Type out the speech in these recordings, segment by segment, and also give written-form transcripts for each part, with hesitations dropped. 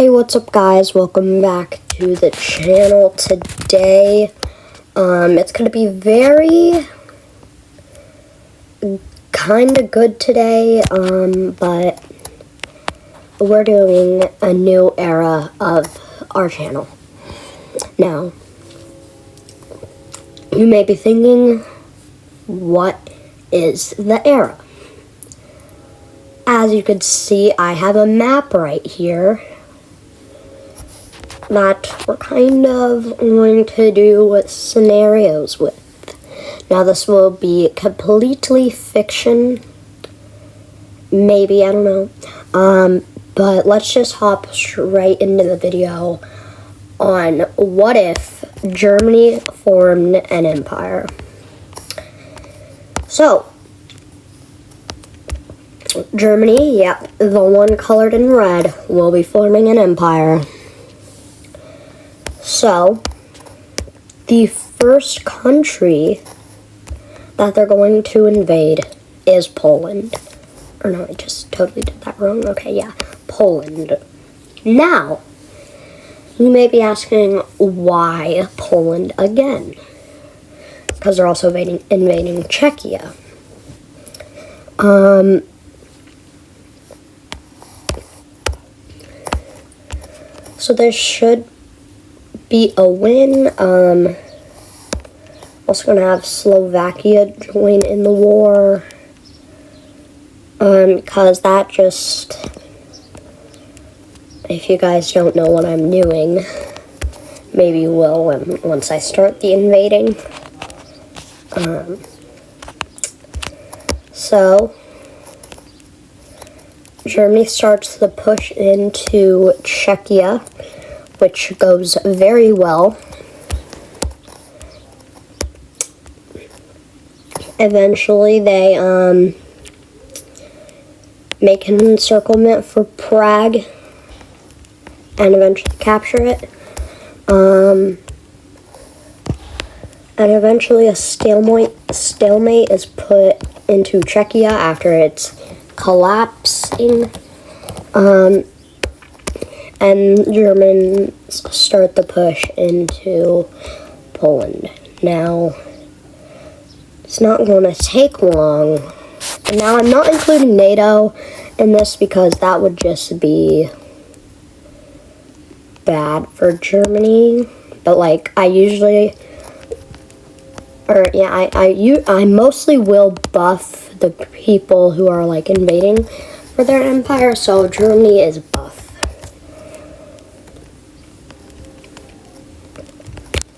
Hey, what's up guys? Welcome back to the channel today. It's gonna be very kinda good today, but we're doing a new era of our channel. Now, you may be thinking, what is the era? As you can see, I have a map right here that we're kind of going to do scenarios with. Now this will be completely fiction, maybe, I don't know, but let's just hop straight into the video on what if Germany formed an empire. So, Germany, yep, the one colored in red, will be forming an empire. So, the first country that they're going to invade is Poland. Or no, I just totally did that wrong. Okay, yeah, Poland. Now, you may be asking, why Poland again? Because they're also invading Czechia. So there should be a win. Also gonna have Slovakia join in the war. Because that just, if you guys don't know what I'm doing, maybe you will once I start the invading. So Germany starts the push into Czechia, which goes very well. Eventually, they make an encirclement for Prague and eventually capture it. And eventually, a stalemate is put into Czechia after it's collapsing. And Germans start the push into Poland. Now, it's not going to take long. And now, I'm not including NATO in this because that would just be bad for Germany. But like, I mostly will buff the people who are like invading for their empire. So Germany is buff.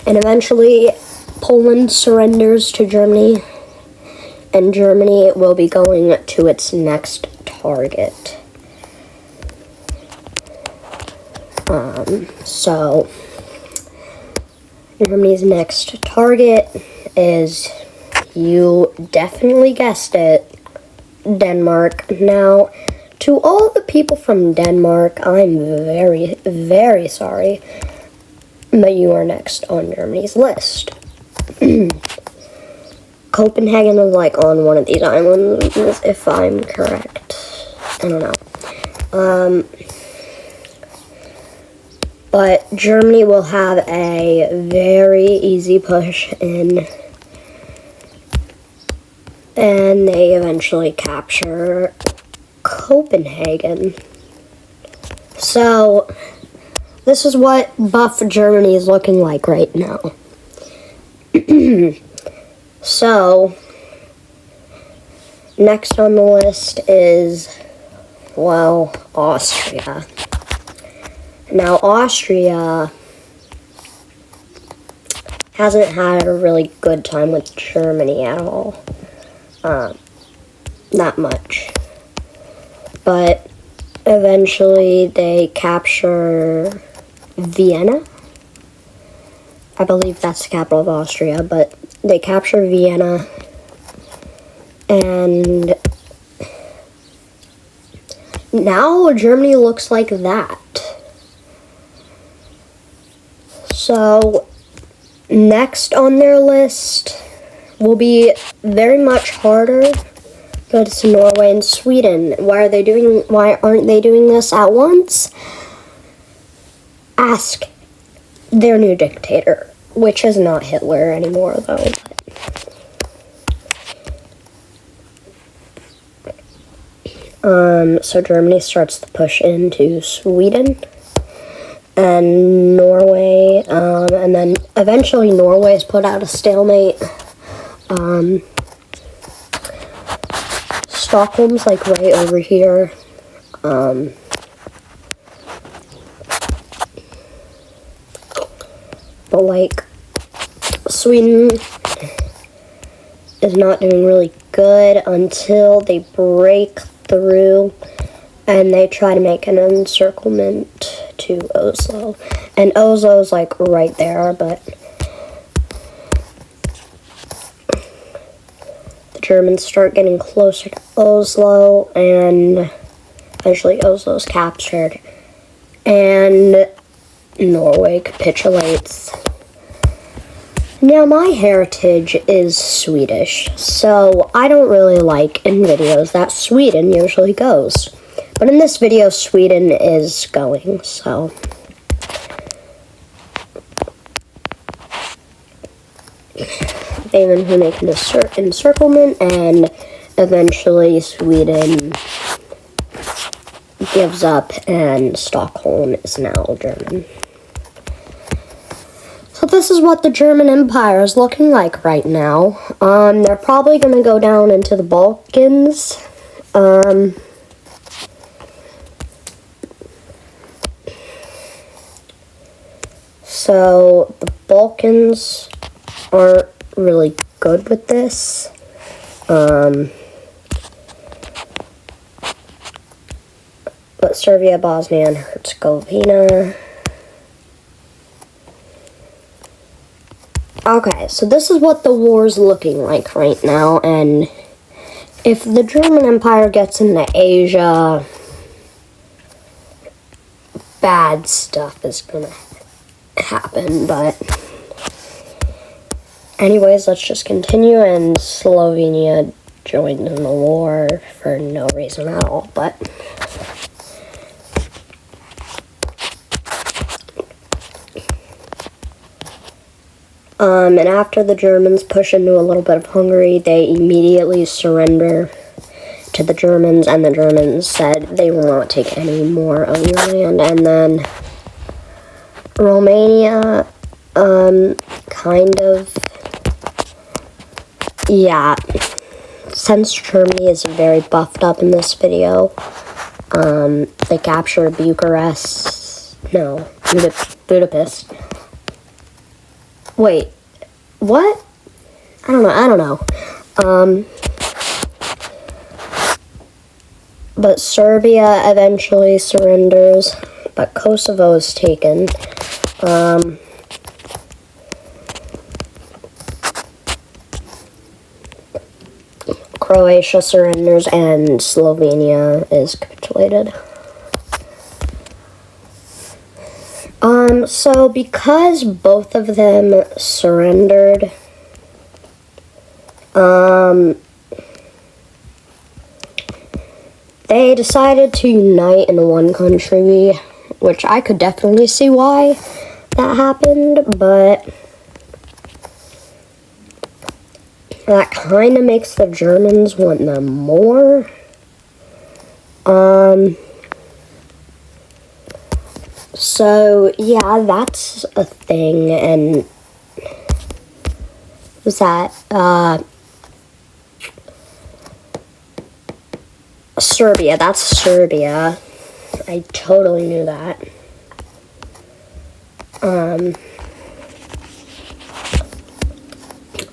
And eventually, Poland surrenders to Germany, and Germany will be going to its next target. So, Germany's next target is, you definitely guessed it, Denmark. Now, to all the people from Denmark, I'm very, very sorry, but you are next on Germany's list. Copenhagen is like on one of these islands, if I'm correct. I don't know. But Germany will have a very easy push in, and they eventually capture Copenhagen. So, this is what buff Germany is looking like right now. So, next on the list is, well, Austria. Now, Austria hasn't had a really good time with Germany at all. Not much. But eventually they capture Vienna. I believe that's the capital of Austria, but they capture Vienna, and now Germany looks like that. So, next on their list will be very much harder, but it's Norway and Sweden. Why aren't they doing this at once? ask their new dictator, which is not Hitler anymore, though. So Germany starts to push into Sweden and Norway, and then eventually Norway is put out of stalemate. Stockholm's like right over here. But like Sweden is not doing really good until they break through and they try to make an encirclement to Oslo. And Oslo's like right there, but the Germans start getting closer to Oslo, and eventually Oslo's captured and Norway capitulates. Now, my heritage is Swedish, so I don't really like in videos that Sweden usually goes. But in this video, Sweden is going, so. They then make an encirclement, and eventually Sweden gives up, and Stockholm is now German. So this is what the German Empire is looking like right now. They're probably going to go down into the Balkans. So the Balkans aren't really good with this. But Serbia, Bosnia, and Herzegovina. Okay, so this is what the war's looking like right now, and if the German Empire gets into Asia, bad stuff is gonna happen, but anyways, let's just continue, and Slovenia joined in the war for no reason at all, but and after the Germans push into a little bit of Hungary, they immediately surrender to the Germans, and the Germans said they will not take any more of your land. And then Romania, kind of, yeah, since Germany is very buffed up in this video, they capture Budapest. Wait, what? I don't know. But Serbia eventually surrenders, but Kosovo is taken. Croatia surrenders, and Slovenia is capitulated. So because both of them surrendered, they decided to unite in one country, which I could definitely see why that happened, but that kind of makes the Germans want them more. So, yeah, that's a thing, and was that, Serbia, that's Serbia. I totally knew that.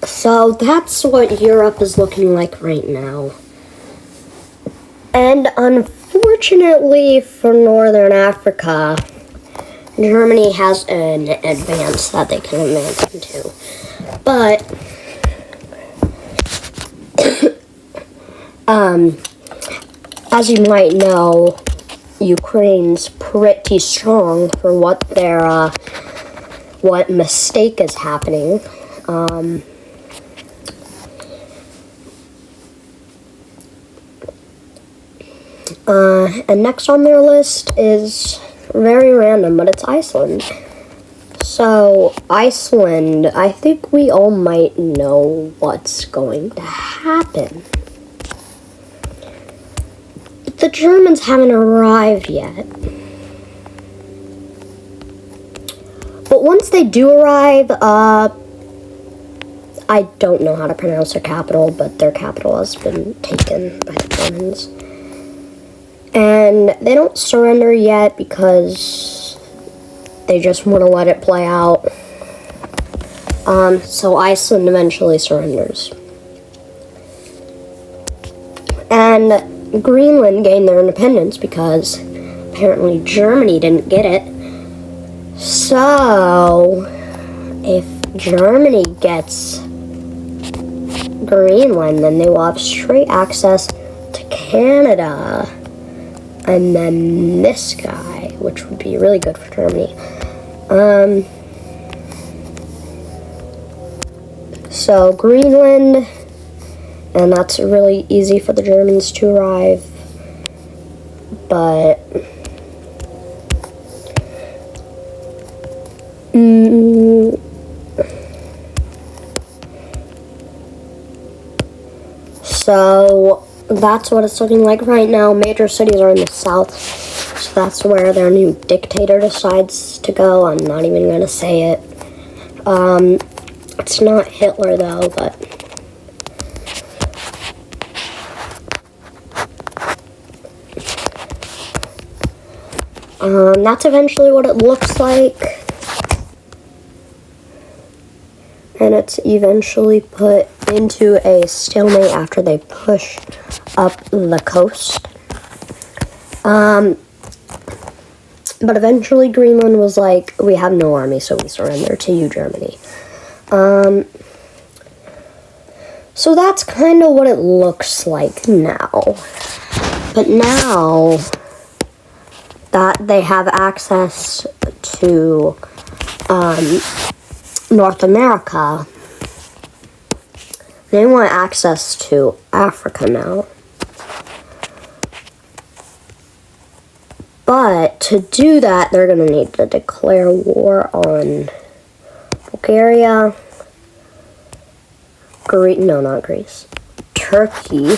So that's what Europe is looking like right now. And unfortunately for Northern Africa, Germany has an advance that they can advance into. But, as you might know, Ukraine's pretty strong for what mistake is happening. And next on their list is Very random, but it's Iceland. So, Iceland, I think we all might know what's going to happen. But the Germans haven't arrived yet. But once they do arrive, I don't know how to pronounce their capital, but their capital has been taken by the Germans. And they don't surrender yet because they just want to let it play out. So Iceland eventually surrenders. And Greenland gained their independence because apparently Germany didn't get it. So, if Germany gets Greenland, then they will have straight access to Canada. And then this guy, which would be really good for Germany. So Greenland, and that's really easy for the Germans to arrive. But so that's what it's looking like right now. Major cities are in the south, so that's where their new dictator decides to go. I'm not even going to say it. It's not Hitler though, but that's eventually what it looks like. And it's eventually put into a stalemate after they push up the coast. But eventually Greenland was like, we have no army, so we surrender to you, Germany. So that's kind of what it looks like now. But now that they have access to North America, they want access to Africa now. But to do that, they're going to need to declare war on Bulgaria, not Greece, Turkey,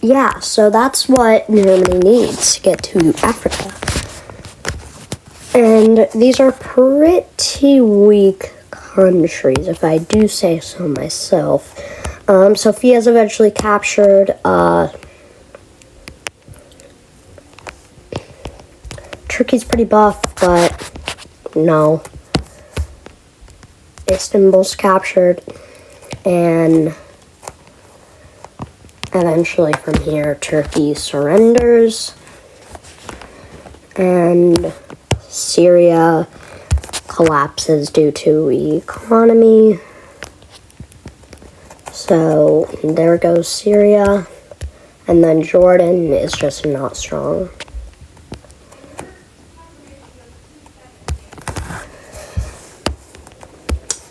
yeah, so that's what Germany needs to get to Africa. And these are pretty weak countries, if I do say so myself. Sophia's eventually captured. Turkey's pretty buff, but no. Istanbul's captured, and eventually from here, Turkey surrenders, and Syria collapses due to economy. So there goes Syria, and then Jordan is just not strong.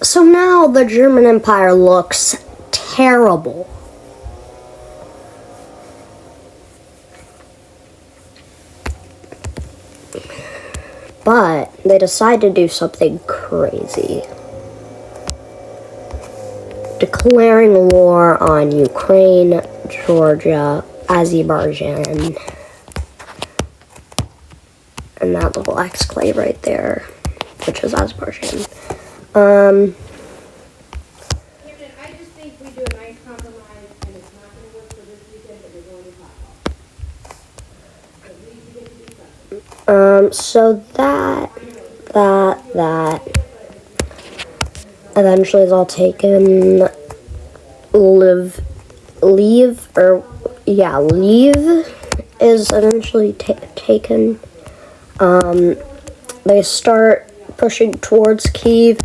So now the German Empire looks terrible. But they decide to do something crazy. Declaring war on Ukraine, Georgia, Azerbaijan, and that little exclave right there, which is Azerbaijan. I just think we do a nice compromise, and it's not going to work for this weekend, but we're going to talk about it. We get to do something. So that eventually is all taken. Leave is eventually taken. They start pushing towards Kyiv.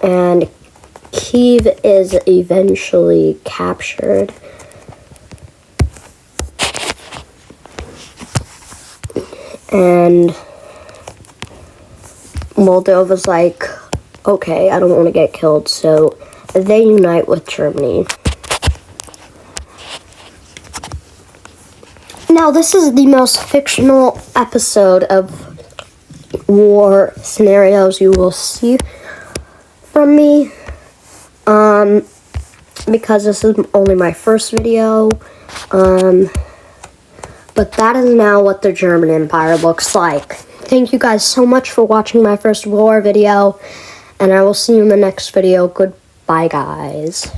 And Kyiv is eventually captured. And Moldova's like, okay, I don't want to get killed, so they unite with Germany. Now, this is the most fictional episode of war scenarios you will see from me. Because this is only my first video. But that is now what the German Empire looks like. Thank you guys so much for watching my first war video. And I will see you in the next video. Goodbye, guys.